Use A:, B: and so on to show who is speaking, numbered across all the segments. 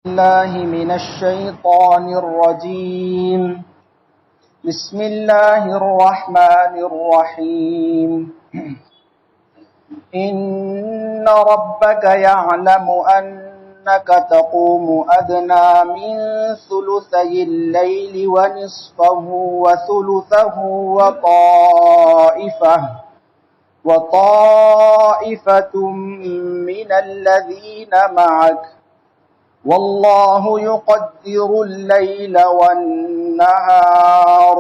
A: الله من الشيطان الرجيم. بسم الله الرحمن الرحيم. إن ربك يعلم أنك تقوم أدنى من ثلثي الليل ونصفه وثلثه وطائفة من الذين معك والله يقدر الليل والنهار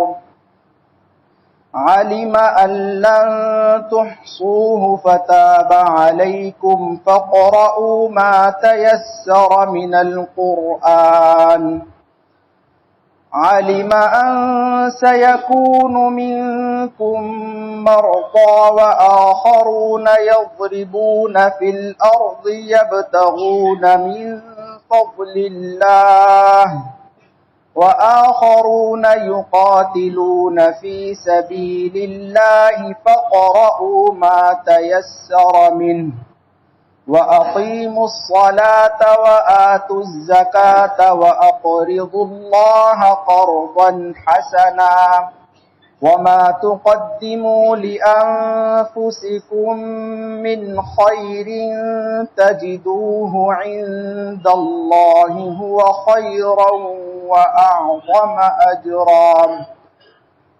A: علم أن لن تحصوه فتاب عليكم فاقرؤوا ما تيسر من القرآن علم أن سيكون منكم مرضى وآخرون يضربون في الأرض يبتغون من فضل الله وآخرون يقاتلون في سبيل الله فاقرؤوا ما تيسر منه وأقيموا الصلاة وآتوا الزكاة وأقرضوا الله قرضا حسنا وما تقدموا لأنفسكم من خير تجدوه عند الله هو خيرا وأعظم أجرا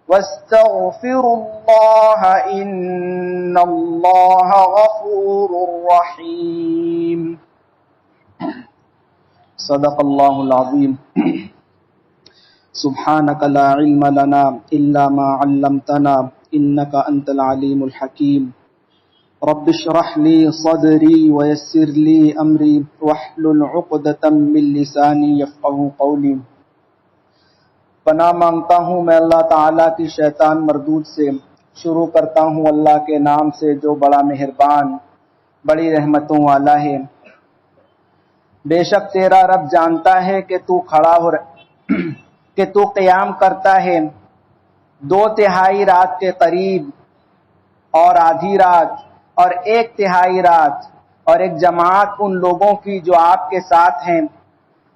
A: واستغفروا الله إن الله غفور رحيم. صدق الله العظيم. سبحانك لا علم لنا إلا ما علمتنا إنك أنت العليم الحكيم. رب اشرح لي صدري ويسر لي أمري واحلل عقدة من لساني يفقهوا قولي. پناہ مانگتا ہوں میں اللہ تعالیٰ کی شیطان مردود سے. شروع کرتا ہوں اللہ کے نام سے جو بڑا مہربان بڑی رحمتوں والا ہے. بے شک تیرا رب جانتا ہے کہ تو قیام کرتا ہے 2/3 رات کے قریب اور آدھی رات اور 1/3 رات اور ایک جماعت ان لوگوں کی جو آپ کے ساتھ ہیں.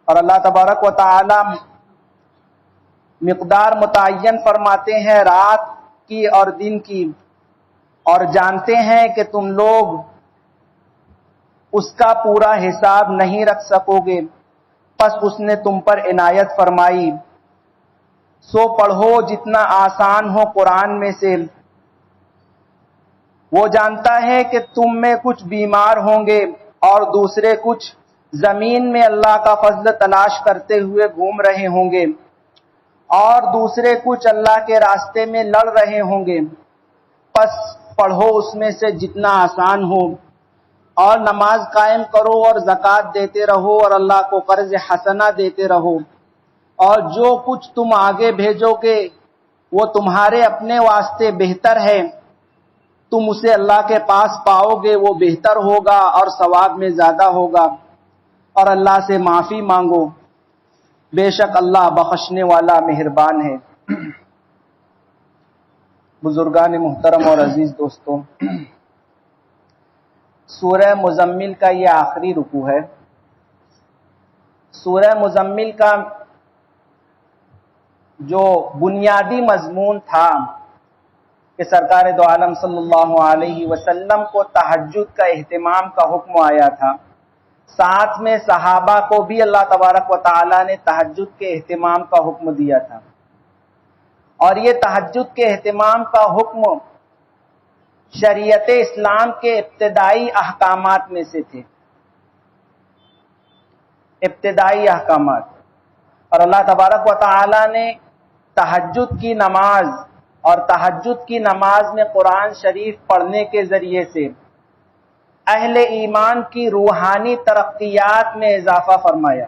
A: اور اللہ تبارک و تعالی مقدار متعین فرماتے ہیں رات کی اور دن کی، اور جانتے ہیں کہ تم لوگ اس کا پورا حساب نہیں رکھ سکو گے، پس اس نے تم پر عنایت فرمائی. سو پڑھو جتنا آسان ہو قرآن میں سے. وہ جانتا ہے کہ تم میں کچھ بیمار ہوں گے اور دوسرے کچھ زمین میں اللہ کا فضل تلاش کرتے ہوئے گھوم رہے ہوں گے اور دوسرے کچھ اللہ کے راستے میں لڑ رہے ہوں گے. پس پڑھو اس میں سے جتنا آسان ہو اور نماز قائم کرو اور زکوٰۃ دیتے رہو اور اللہ کو قرض حسنہ دیتے رہو، اور جو کچھ تم آگے بھیجو گے وہ تمہارے اپنے واسطے بہتر ہے، تم اسے اللہ کے پاس پاؤ گے، وہ بہتر ہوگا اور ثواب میں زیادہ ہوگا. اور اللہ سے معافی مانگو، بے شک اللہ بخشنے والا مہربان ہے. بزرگان محترم اور عزیز دوستوں، سورہ مزمل کا یہ آخری رکوع ہے. سورہ مزمل کا جو بنیادی مضمون تھا کہ سرکار دو عالم صلی اللہ علیہ وسلم کو تہجد کا اہتمام کا حکم آیا تھا، ساتھ میں صحابہ کو بھی اللہ تبارک و تعالی نے تہجد کے اہتمام کا حکم دیا تھا. اور یہ تہجد کے اہتمام کا حکم شریعت اسلام کے ابتدائی احکامات میں سے تھے، ابتدائی احکامات. اور اللہ تبارک و تعالی نے تہجد کی نماز اور تہجد کی نماز میں قرآن شریف پڑھنے کے ذریعے سے اہل ایمان کی روحانی ترقیات میں اضافہ فرمایا.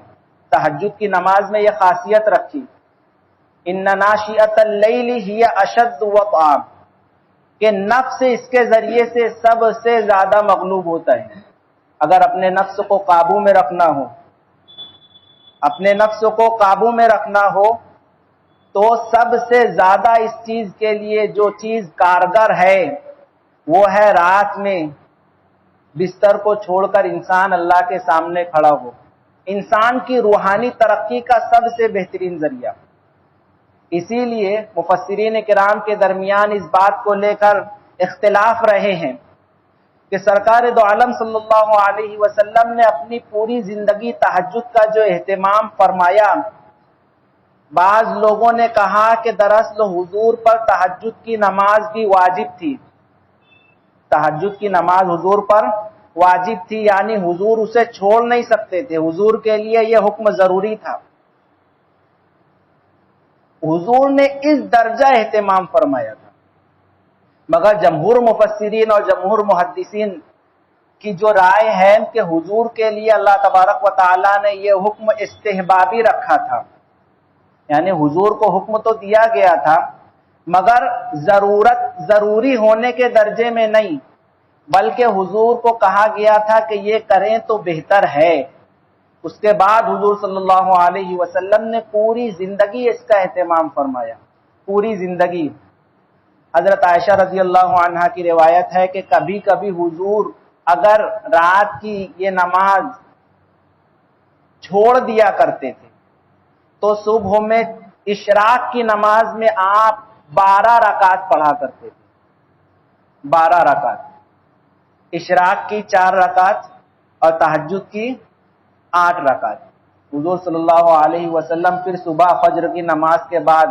A: تہجد کی نماز میں یہ خاصیت رکھی، ان ناشئۃ اللیل ہی اشد وطئا، کہ نفس اس کے ذریعے سے سب سے زیادہ مغلوب ہوتا ہے. اگر اپنے نفس کو قابو میں رکھنا ہو، اپنے نفس کو قابو میں رکھنا ہو تو سب سے زیادہ اس چیز کے لیے جو چیز کارگر ہے وہ ہے رات میں بستر کو چھوڑ کر انسان اللہ کے سامنے کھڑا ہو، انسان کی روحانی ترقی کا سب سے بہترین ذریعہ۔ اسی لیے مفسرین کرام کے درمیان اس بات کو لے کر اختلاف رہے ہیں کہ سرکار دو عالم صلی اللہ علیہ وسلم نے اپنی پوری زندگی تہجد کا جو اہتمام فرمایا، بعض لوگوں نے کہا کہ دراصل حضور پر تہجد کی نماز بھی واجب تھی، تہجد کی نماز حضور پر واجب تھی، یعنی حضور اسے چھوڑ نہیں سکتے تھے، حضور کے لیے یہ حکم ضروری تھا۔ حضور نے اس درجہ اہتمام فرمایا تھا، مگر جمہور مفسرین اور جمہور محدثین کی جو رائے ہے کہ حضور کے لیے اللہ تبارک و تعالیٰ نے یہ حکم استحبابی رکھا تھا، یعنی حضور کو حکم تو دیا گیا تھا مگر ضروری ہونے کے درجے میں نہیں، بلکہ حضور کو کہا گیا تھا کہ یہ کریں تو بہتر ہے۔ اس کے بعد حضور صلی اللہ علیہ وسلم نے پوری زندگی اس کا اہتمام فرمایا، پوری زندگی۔ حضرت عائشہ رضی اللہ عنہا کی روایت ہے کہ کبھی کبھی حضور اگر رات کی یہ نماز چھوڑ دیا کرتے تھے تو صبح میں اشراق کی نماز میں آپ 12 رکعت پڑھا کرتے تھے، 12 رکعت، اشراق کی 4 رکعت اور تہجد کی 8 رکعت۔ حضور صلی اللہ علیہ وسلم پھر صبح فجر کی نماز کے بعد،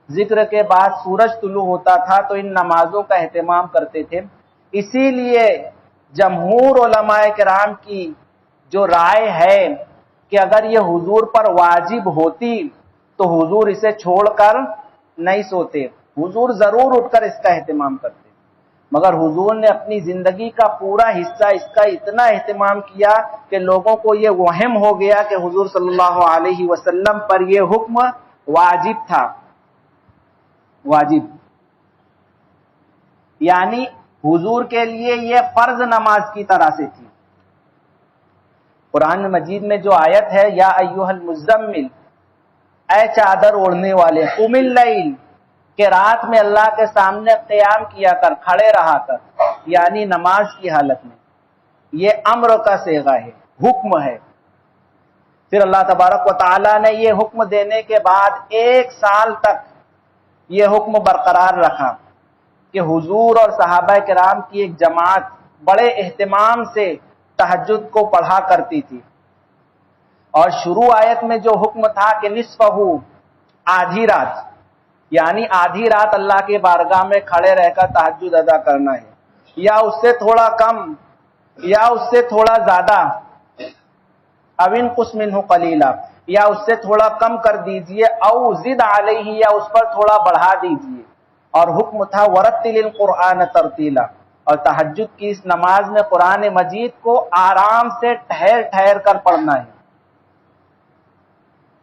A: ذکر کے بعد سورج طلوع ہوتا تھا تو ان نمازوں کا اہتمام کرتے تھے۔ اسی لیے جمہور علماء کرام کی جو رائے ہے کہ اگر یہ حضور پر واجب ہوتی تو حضور اسے چھوڑ کر نہیں سوتے، حضور ضرور اٹھ کر اس کا اہتمام کرتے، مگر حضور نے اپنی زندگی کا پورا حصہ اس کا اتنا اہتمام کیا کہ لوگوں کو یہ وہم ہو گیا کہ حضور صلی اللہ علیہ وسلم پر یہ حکم واجب تھا، واجب، یعنی حضور کے لیے یہ فرض نماز کی طرح سے تھی۔ قرآن مجید میں جو آیت ہے یا ایھا المزمل، اے چادر اوڑھنے والے، قم اللیل، کہ رات میں اللہ کے سامنے قیام کیا کر، کھڑے رہا کر، یعنی نماز کی حالت میں، یہ امر کا صیغہ ہے، حکم ہے۔ پھر اللہ تبارک و تعالیٰ نے یہ حکم دینے کے بعد 1 سال تک یہ حکم برقرار رکھا کہ حضور اور صحابہ کرام کی ایک جماعت بڑے اہتمام سے تہجد کو پڑھا کرتی تھی، اور شروع آیت میں جو حکم تھا کہ نصفہ، آدھی رات، یعنی آدھی رات اللہ کے بارگاہ میں کھڑے رہ کر تہجد ادا کرنا ہے، یا اس سے تھوڑا کم یا اس سے تھوڑا زیادہ، او انقص منہ قلیلا، یا اس سے تھوڑا کم کر دیجئے، او زد علیہ، یا اس پر تھوڑا بڑھا دیجئے۔ اور حکم تھا ورتل القرآن ترتیلا، اور تہجد کی اس نماز میں قرآن مجید کو آرام سے ٹھہر ٹھہر کر پڑھنا ہے۔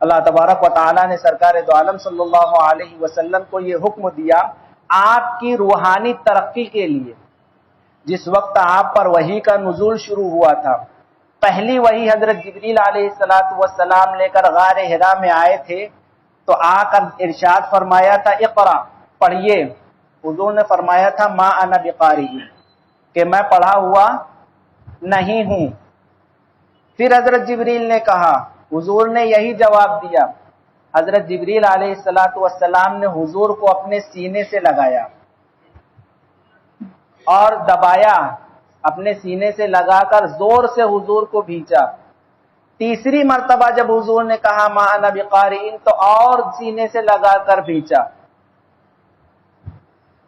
A: اللہ تبارک و تعالیٰ نے سرکار دو عالم صلی اللہ علیہ وسلم کو یہ حکم دیا آپ کی روحانی ترقی کے لیے۔ جس وقت آپ پر وحی کا نزول شروع ہوا تھا، پہلی وحی حضرت جبریل علیہ السلام لے کر غار حرا میں آئے تھے، تو آ کر ارشاد فرمایا تھا اقرا، پڑھیے۔ حضور نے فرمایا تھا ما انا بقاری، کہ میں پڑھا ہوا نہیں ہوں۔ پھر حضرت جبریل نے کہا، حضور نے یہی جواب دیا۔ حضرت جبریل علیہ السلام نے حضور کو اپنے سینے سے لگایا اور دبایا، اپنے سینے سے لگا کر زور سے حضور کو بھینچا۔ تیسری مرتبہ جب حضور نے کہا ما انا بقارئ، تو اور سینے سے لگا کر بھینچا۔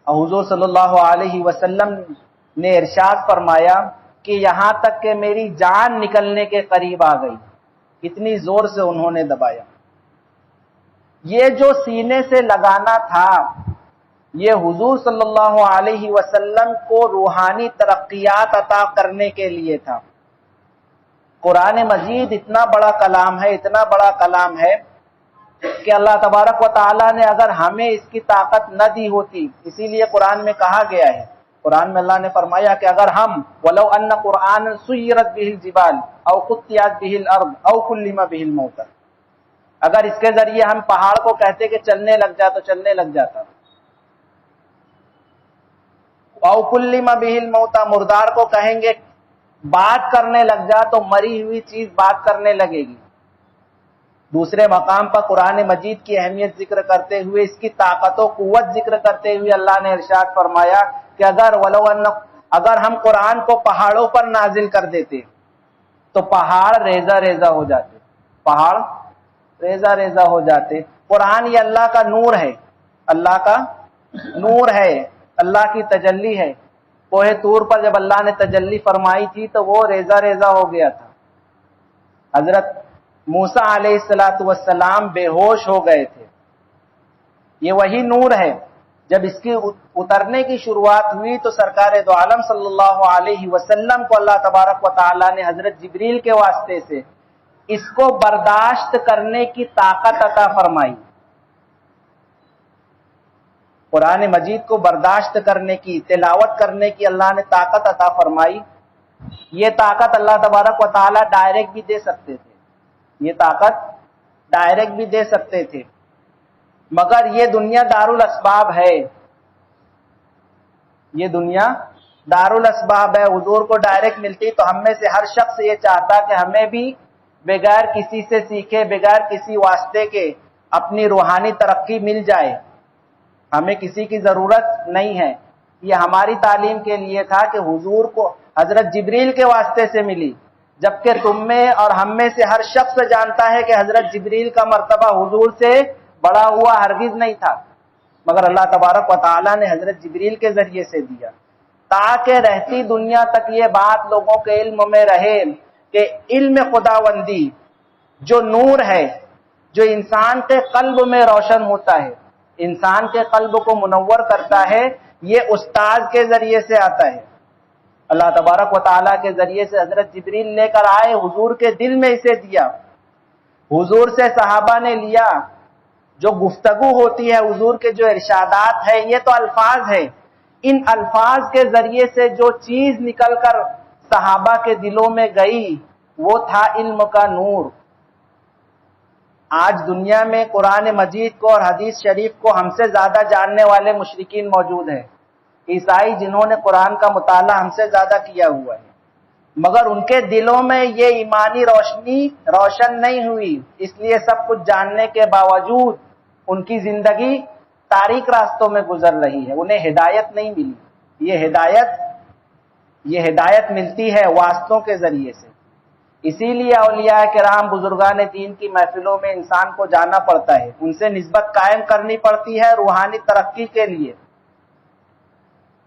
A: حضور صلی اللہ علیہ وسلم نے ارشاد فرمایا کہ یہاں تک کہ میری جان نکلنے کے قریب آ گئی، اتنی زور سے انہوں نے دبایا۔ یہ جو سینے سے لگانا تھا، یہ حضور صلی اللہ علیہ وسلم کو روحانی ترقیات عطا کرنے کے لیے تھا۔ قرآن مجید اتنا بڑا کلام ہے، اتنا بڑا کلام ہے کہ اللہ تبارک و تعالیٰ نے اگر ہمیں اس کی طاقت نہ دی ہوتی، اسی لیے قرآن میں کہا گیا ہے، قرآن میں اللہ نے فرمایا کہ اگر ہم وَلَوْ أَنَّ قُرْآنًا سُيِّرَتْ بِهِ الْجِبَالُ أَوْ قُطِّعَتْ بِهِ الْأَرْضُ أَوْ كُلِّمَ بِهِ الْمَوْتَى، اگر اس کے ذریعے ہم پہاڑ کو کہتے کہ چلنے لگ جا تو چلنے لگ جاتا، أَوْ كُلِّمَ بِهِ الْمَوْتَى، مردار کو کہیں گے بات کرنے لگ جا تو مری ہوئی چیز بات کرنے لگے گی، دوسرے مقام پر قرآن مجید کی اہمیت ذکر کرتے ہوئے، اس کی طاقت و قوت ذکر کرتے ہوئے اللہ نے ارشاد فرمایا کہ اگر ہم قرآن کو پہاڑوں پر نازل کر دیتے تو پہاڑ ریزہ ریزہ ہو جاتے، پہاڑ ریزہ ریزہ ہو جاتے۔ قرآن یہ اللہ کا نور ہے، اللہ کا نور ہے، اللہ کی تجلی ہے۔ کوہ طور پر جب اللہ نے تجلی فرمائی تھی تو وہ ریزہ ریزہ ہو گیا تھا۔ حضرت موسیٰ علیہ السلام بے ہوش ہو گئے تھے۔ یہ وہی نور ہے۔ جب اس کی اترنے کی شروعات ہوئی تو سرکار دو عالم صلی اللہ علیہ وسلم کو اللہ تبارک و تعالی نے حضرت جبریل کے واسطے سے اس کو برداشت کرنے کی طاقت عطا فرمائی۔ قرآن مجید کو برداشت کرنے کی، تلاوت کرنے کی اللہ نے طاقت عطا فرمائی۔ یہ طاقت اللہ تبارک و تعالی ڈائریکٹ بھی دے سکتے تھے، یہ طاقت ڈائریکٹ بھی دے سکتے تھے، مگر یہ دنیا دارالاسباب ہے، یہ دنیا دارالاسباب ہے۔ حضور کو ڈائریکٹ ملتی تو ہم میں سے ہر شخص یہ چاہتا کہ ہمیں بھی بغیر کسی سے سیکھے، بغیر کسی واسطے کے اپنی روحانی ترقی مل جائے، ہمیں کسی کی ضرورت نہیں ہے۔ یہ ہماری تعلیم کے لیے تھا کہ حضور کو حضرت جبریل کے واسطے سے ملی، جبکہ تم میں اور ہم میں سے ہر شخص جانتا ہے کہ حضرت جبریل کا مرتبہ حضور سے بڑا ہوا ہرگز نہیں تھا، مگر اللہ تبارک و تعالی نے حضرت جبریل کے ذریعے سے دیا، تاکہ رہتی دنیا تک یہ بات لوگوں کے علم میں رہے کہ علم خداوندی جو نور ہے، جو انسان کے قلب میں روشن ہوتا ہے، انسان کے قلب کو منور کرتا ہے، یہ استاد کے ذریعے سے آتا ہے۔ اللہ تبارک و تعالیٰ کے ذریعے سے حضرت جبریل لے کر آئے، حضور کے دل میں اسے دیا، حضور سے صحابہ نے لیا۔ جو گفتگو ہوتی ہے، حضور کے جو ارشادات ہیں، یہ تو الفاظ ہیں، ان الفاظ کے ذریعے سے جو چیز نکل کر صحابہ کے دلوں میں گئی وہ تھا علم کا نور۔ آج دنیا میں قرآن مجید کو اور حدیث شریف کو ہم سے زیادہ جاننے والے مشرکین موجود ہیں، عیسائی جنہوں نے قرآن کا مطالعہ ہم سے زیادہ کیا ہوا ہے، مگر ان کے دلوں میں یہ ایمانی روشنی روشن نہیں ہوئی، اس لیے سب کچھ جاننے کے باوجود ان کی زندگی تاریک راستوں میں گزر رہی ہے، انہیں ہدایت نہیں ملی۔ یہ ہدایت ملتی ہے واسطوں کے ذریعے سے۔ اسی لیے اولیاء کرام، بزرگان دین کی محفلوں میں انسان کو جانا پڑتا ہے، ان سے نسبت قائم کرنی پڑتی ہے روحانی ترقی کے لیے۔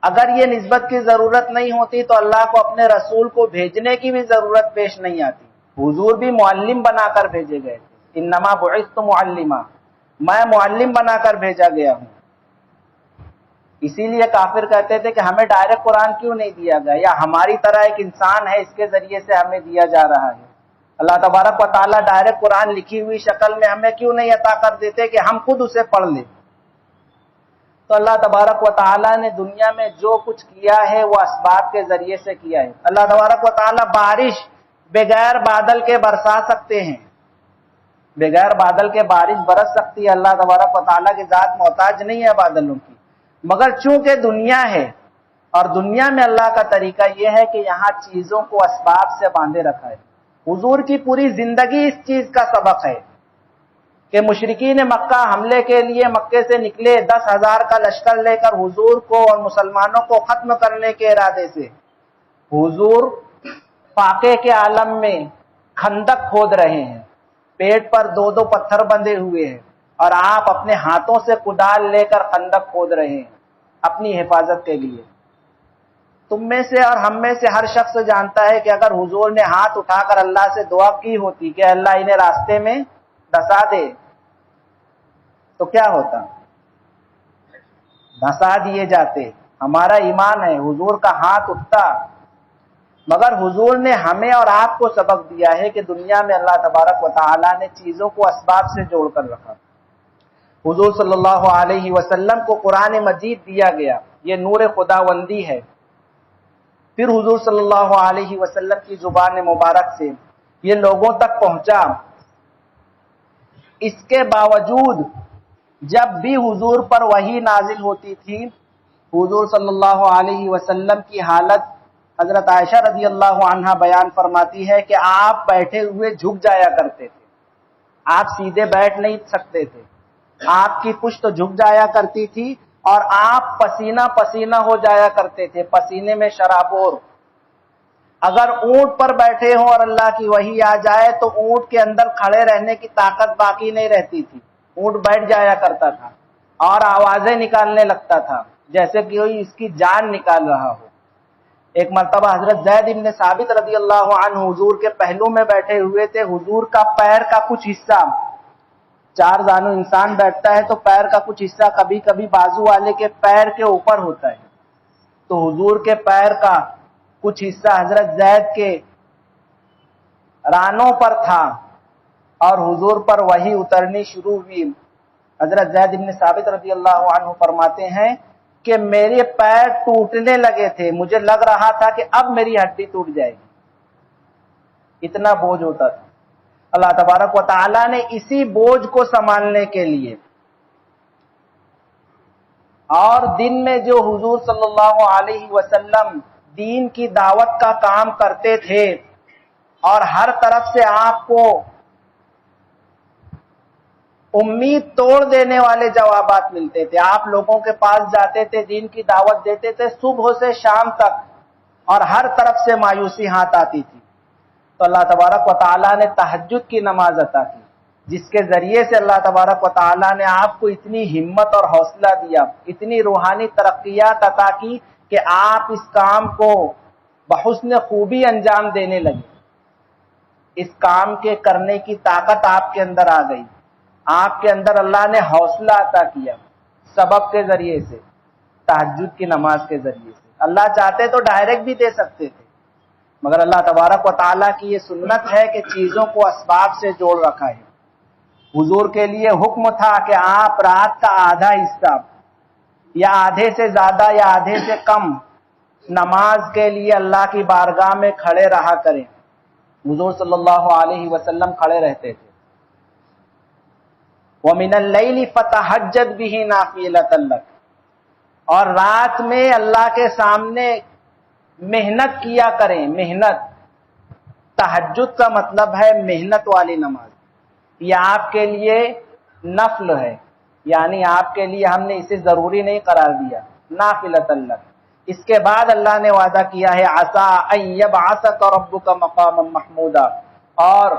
A: اگر یہ نسبت کی ضرورت نہیں ہوتی تو اللہ کو اپنے رسول کو بھیجنے کی بھی ضرورت پیش نہیں آتی۔ حضور بھی معلم بنا کر بھیجے گئے تھے، انما بعثت معلما، میں معلم بنا کر بھیجا گیا ہوں۔ اسی لیے کافر کہتے تھے کہ ہمیں ڈائریکٹ قرآن کیوں نہیں دیا گیا، یا ہماری طرح ایک انسان ہے اس کے ذریعے سے ہمیں دیا جا رہا ہے، اللہ تبارک و تعالیٰ ڈائریکٹ قرآن لکھی ہوئی شکل میں ہمیں کیوں نہیں عطا کر دیتے کہ ہم خود اسے پڑھ لیں۔ تو اللہ تبارک و تعالیٰ نے دنیا میں جو کچھ کیا ہے وہ اسباب کے ذریعے سے کیا ہے۔ اللہ تبارک و تعالیٰ بارش بغیر بادل کے برسا سکتے ہیں، بغیر بادل کے بارش برس سکتی ہے، اللہ تبارک و تعالیٰ کی ذات محتاج نہیں ہے بادلوں کی، مگر چونکہ دنیا ہے اور دنیا میں اللہ کا طریقہ یہ ہے کہ یہاں چیزوں کو اسباب سے باندھے رکھا ہے۔ حضور کی پوری زندگی اس چیز کا سبق ہے کہ مشرکین مکہ حملے کے لیے مکے سے نکلے 10,000 کا لشکر لے کر حضور کو اور مسلمانوں کو ختم کرنے کے ارادے سے۔ حضور فاقے کے عالم میں خندق کھود رہے ہیں، پیٹ پر 2 پتھر بندھے ہوئے ہیں، اور آپ اپنے ہاتھوں سے کدال لے کر خندق کھود رہے ہیں اپنی حفاظت کے لیے۔ تم میں سے اور ہم میں سے ہر شخص جانتا ہے کہ اگر حضور نے ہاتھ اٹھا کر اللہ سے دعا کی ہوتی کہ اللہ انہیں راستے میں دھسا دے تو کیا ہوتا؟ دھسا دیے جاتے۔ ہمارا ایمان ہے حضور کا ہاتھ اٹھتا، مگر حضور نے ہمیں اور آپ کو سبق دیا ہے کہ دنیا میں اللہ تبارک و تعالیٰ نے چیزوں کو اسباب سے جوڑ کر رکھا۔ حضور صلی اللہ علیہ وسلم کو قرآن مجید دیا گیا، یہ نور خداوندی ہے، پھر حضور صلی اللہ علیہ وسلم کی زبان مبارک سے یہ لوگوں تک پہنچا۔ اس کے باوجود جب بھی حضور پر وحی نازل ہوتی تھی، حضور صلی اللہ علیہ وسلم کی حالت حضرت عائشہ رضی اللہ عنہا بیان فرماتی ہے کہ آپ بیٹھے ہوئے جھک جایا کرتے تھے، آپ سیدھے بیٹھ نہیں سکتے تھے، آپ کی پشت جھک جایا کرتی تھی اور آپ پسینہ پسینہ ہو جایا کرتے تھے، پسینے میں شرابور۔ اگر اونٹ پر بیٹھے ہوں اور اللہ کی وحی آ جائے تو اونٹ کے اندر کھڑے رہنے کی طاقت باقی نہیں رہتی تھی، اونٹ بیٹھ جایا کرتا تھا اور آوازیں نکالنے لگتا تھا جیسے کہ کوئی اس کی جان نکال رہا ہو۔ ایک مرتبہ حضرت زید بن ثابت رضی اللہ عنہ حضور کے پہلو میں بیٹھے ہوئے تھے، حضور کا پیر کا کچھ حصہ، چار زانو انسان بیٹھتا ہے تو پیر کا کچھ حصہ کبھی کبھی بازو والے کے پیر کے اوپر ہوتا ہے، تو حضور کے پیر کا کچھ حصہ حضرت زید کے رانوں پر تھا اور حضور پر وحی اترنی شروع ہوئی۔ حضرت زید بن ثابت رضی اللہ عنہ فرماتے ہیں کہ میرے پیر ٹوٹنے لگے تھے، مجھے لگ رہا تھا کہ اب میری ہڈی ٹوٹ جائے گی، اتنا بوجھ ہوتا تھا۔ اللہ تبارک و تعالی نے اسی بوجھ کو سنبھالنے کے لیے اور دن میں جو حضور صلی اللہ علیہ وسلم دین کی دعوت کا کام کرتے تھے اور ہر طرف سے آپ کو امید توڑ دینے والے جوابات ملتے تھے، آپ لوگوں کے پاس جاتے تھے، دین کی دعوت دیتے تھے صبح سے شام تک اور ہر طرف سے مایوسی ہاتھ آتی تھی، تو اللہ تبارک و تعالیٰ نے تہجد کی نماز عطا کی، جس کے ذریعے سے اللہ تبارک و تعالیٰ نے آپ کو اتنی ہمت اور حوصلہ دیا، اتنی روحانی ترقیات عطا کی کہ آپ اس کام کو بحسن خوبی انجام دینے لگے، اس کام کے کرنے کی طاقت آپ کے اندر آ گئی، آپ کے اندر اللہ نے حوصلہ عطا کیا سبب کے ذریعے سے، تہجد کی نماز کے ذریعے سے۔ اللہ چاہتے تو ڈائریکٹ بھی دے سکتے تھے، مگر اللہ تبارک و تعالیٰ کی یہ سنت ہے کہ چیزوں کو اسباب سے جوڑ رکھا ہے۔ حضور کے لیے حکم تھا کہ آپ رات کا آدھا حصہ یا آدھے سے زیادہ یا آدھے سے کم نماز کے لیے اللہ کی بارگاہ میں کھڑے رہا کریں۔ حضور صلی اللہ علیہ وسلم کھڑے رہتے تھے۔ وَمِنَ اللَّيْلِ فَتَهَجَّدْ بِهِ نَافِلَةً لَكَ، اور رات میں اللہ کے سامنے محنت کیا کریں۔ محنت، تہجد کا مطلب ہے محنت والی نماز، یہ آپ کے لیے نفل ہے، یعنی آپ کے لیے ہم نے اسے ضروری نہیں قرار دیا، نافلۃ لک۔ اس کے بعد اللہ نے وعدہ کیا ہے عسیٰ ان یبعثک ربک مقاما محمودا، اور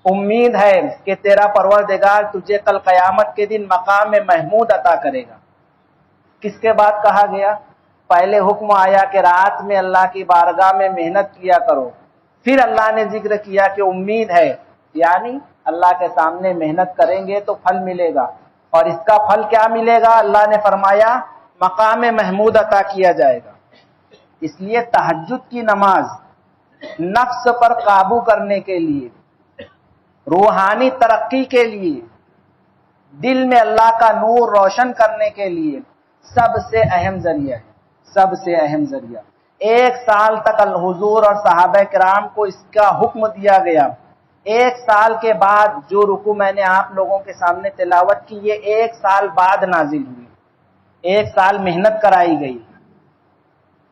A: امید ہے کہ تیرا پروردگار تجھے کل قیامت کے دن مقام محمود عطا کرے گا۔ کس کے بعد کہا گیا؟ پہلے حکم آیا کہ رات میں اللہ کی بارگاہ میں محنت کیا کرو، پھر اللہ نے ذکر کیا کہ امید ہے، یعنی اللہ کے سامنے محنت کریں گے تو پھل ملے گا، اور اس کا پھل کیا ملے گا؟ اللہ نے فرمایا مقام محمود عطا کیا جائے گا۔ اس لیے تہجد کی نماز نفس پر قابو کرنے کے لیے، روحانی ترقی کے لیے، دل میں اللہ کا نور روشن کرنے کے لیے سب سے اہم ذریعہ ہے، سب سے اہم ذریعہ۔ 1 سال تک الحضور اور صحابہ کرام کو اس کا حکم دیا گیا، 1 سال کے بعد جو رکوع میں نے آپ لوگوں کے سامنے تلاوت کی، یہ 1 سال بعد نازل ہوئی، 1 سال محنت کرائی گئی۔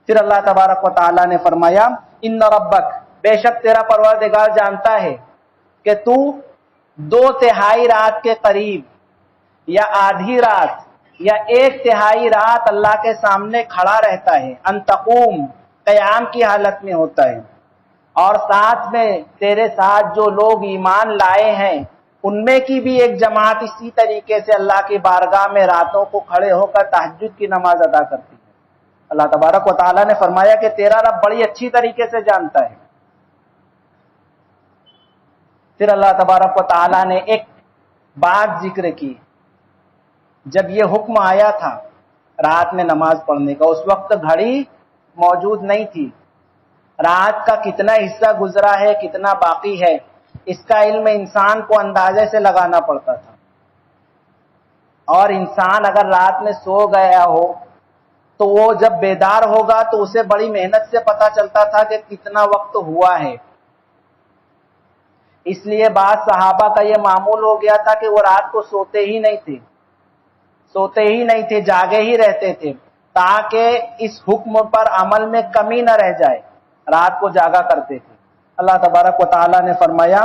A: پھر اللہ تبارک و تعالیٰ نے فرمایا ان ربک، بے شک تیرا پروردگار جانتا ہے کہ تو 2/3 رات کے قریب یا آدھی رات یا 1/3 رات اللہ کے سامنے کھڑا رہتا ہے، ان تقوم، قیام کی حالت میں ہوتا ہے، اور ساتھ میں تیرے ساتھ جو لوگ ایمان لائے ہیں ان میں کی بھی ایک جماعت اسی طریقے سے اللہ کی بارگاہ میں راتوں کو کھڑے ہو کر تہجد کی نماز ادا کرتی ہے۔ اللہ تبارک و تعالیٰ نے فرمایا کہ تیرا رب بڑی اچھی طریقے سے جانتا ہے۔ پھر اللہ تبارک و تعالیٰ نے ایک بات ذکر کی، جب یہ حکم آیا تھا رات میں نماز پڑھنے کا، اس وقت گھڑی موجود نہیں تھی، رات کا کتنا حصہ گزرا ہے کتنا باقی ہے اس کا علم انسان کو اندازے سے لگانا پڑتا تھا، اور انسان اگر رات میں سو گیا ہو تو وہ جب بیدار ہوگا تو اسے بڑی محنت سے پتا چلتا تھا کہ کتنا وقت ہوا ہے۔ اس لیے بعض صحابہ کا یہ معمول ہو گیا تھا کہ وہ رات کو سوتے ہی نہیں تھے، جاگے ہی رہتے تھے تاکہ اس حکم پر عمل میں کمی نہ رہ جائے، رات کو جاگا کرتے تھے۔ اللہ تبارک و تعالیٰ نے فرمایا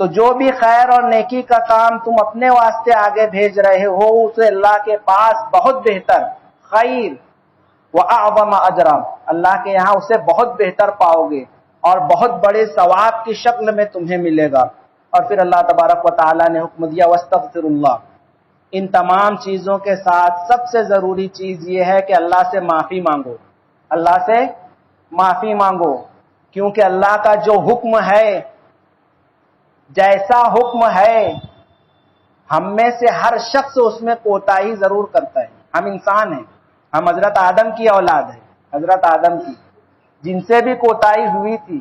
A: تو جو بھی خیر اور نیکی کا کام تم اپنے واسطے آگے بھیج رہے ہو اسے اللہ کے پاس بہت بہتر خیر وَأَعْظَمَ أَجْرًا، اللہ کے یہاں اسے بہت بہتر پاؤ گے اور بہت بڑے ثواب کی شکل میں تمہیں ملے گا۔ اور پھر اللہ تبارک و تعالیٰ نے حکم دیا وَاسْتَغْفِرُ اللَّهَ۔ ان تمام چیزوں کے ساتھ سب سے ضروری چیز یہ ہے کہ اللہ سے معافی مانگو، اللہ سے معافی مانگو، کیونکہ اللہ کا جو حکم ہے، جیسا حکم ہے، ہم میں سے ہر شخص اس میں کوتاہی ضرور کرتا ہے۔ ہم انسان ہیں، ہم حضرت آدم کی اولاد ہیں، حضرت آدم کی، جن سے بھی کوتاہی ہوئی تھی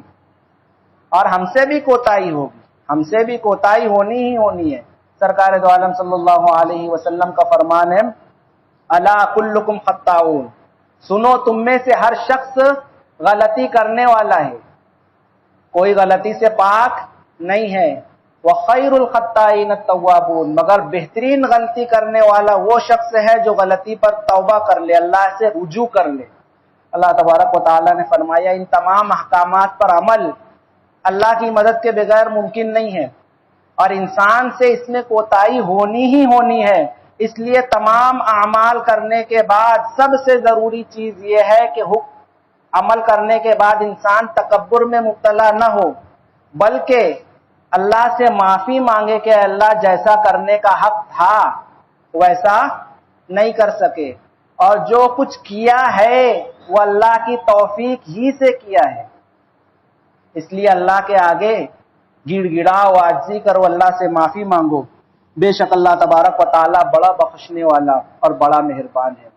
A: اور ہم سے بھی کوتاہی ہوگی، ہم سے بھی کوتاہی ہونی ہی ہونی ہے۔ سرکار دو عالم صلی اللہ علیہ وسلم کا فرمان ہے الا کلکم خطاؤون، سنو تم میں سے ہر شخص غلطی کرنے والا ہے، کوئی غلطی سے پاک نہیں ہے۔ وخیر الخطائین التوابون، مگر بہترین غلطی کرنے والا وہ شخص ہے جو غلطی پر توبہ کر لے، اللہ سے رجوع کر لے۔ اللہ تبارک و تعالیٰ نے فرمایا ان تمام احکامات پر عمل اللہ کی مدد کے بغیر ممکن نہیں ہے، اور انسان سے اس میں کوتاہی ہونی ہی ہونی ہے۔ اس لیے تمام اعمال کرنے کے بعد سب سے ضروری چیز یہ ہے کہ عمل کرنے کے بعد انسان تکبر میں مبتلا نہ ہو، بلکہ اللہ سے معافی مانگے کہ اللہ جیسا کرنے کا حق تھا ویسا نہیں کر سکے، اور جو کچھ کیا ہے وہ اللہ کی توفیق ہی سے کیا ہے، اس لیے اللہ کے آگے گڑ گڑاؤ، عاجزی کرو، اللہ سے معافی مانگو۔ بے شک اللہ تبارک و تعالیٰ بڑا بخشنے والا اور بڑا مہربان ہے۔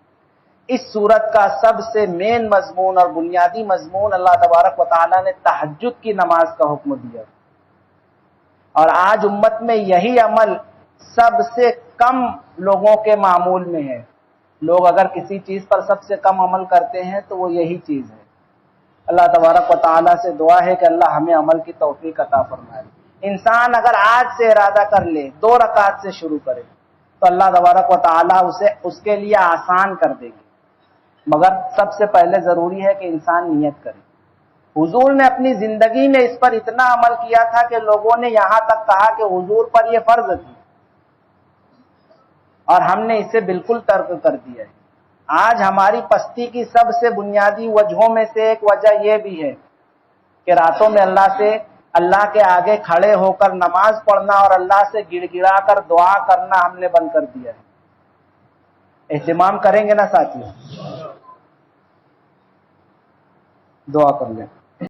A: اس سورت کا سب سے مین مضمون اور بنیادی مضمون اللہ تبارک و تعالیٰ نے تہجد کی نماز کا حکم دیا، اور آج امت میں یہی عمل سب سے کم لوگوں کے معمول میں ہے۔ لوگ اگر کسی چیز پر سب سے کم عمل کرتے ہیں تو وہ یہی چیز ہے۔ اللہ تبارک و تعالیٰ سے دعا ہے کہ اللہ ہمیں عمل کی توفیق عطا فرمائے۔ انسان اگر آج سے ارادہ کر لے 2 رکعت سے شروع کرے تو اللہ تبارک و تعالیٰ اسے اس کے لیے آسان کر دے گی، مگر سب سے پہلے ضروری ہے کہ انسان نیت کرے۔ حضور نے اپنی زندگی میں اس پر اتنا عمل کیا تھا کہ لوگوں نے یہاں تک کہا کہ حضور پر یہ فرض تھی، اور ہم نے اسے بالکل ترک کر دیا ہے۔ آج ہماری پستی کی سب سے بنیادی وجہوں میں سے ایک وجہ یہ بھی ہے کہ راتوں میں اللہ کے آگے کھڑے ہو کر نماز پڑھنا اور اللہ سے گڑ گڑا کر دعا کرنا ہم نے بند کر دیا ہے۔ اہتمام کریں گے نا ساتھی؟ دعا کر لیں۔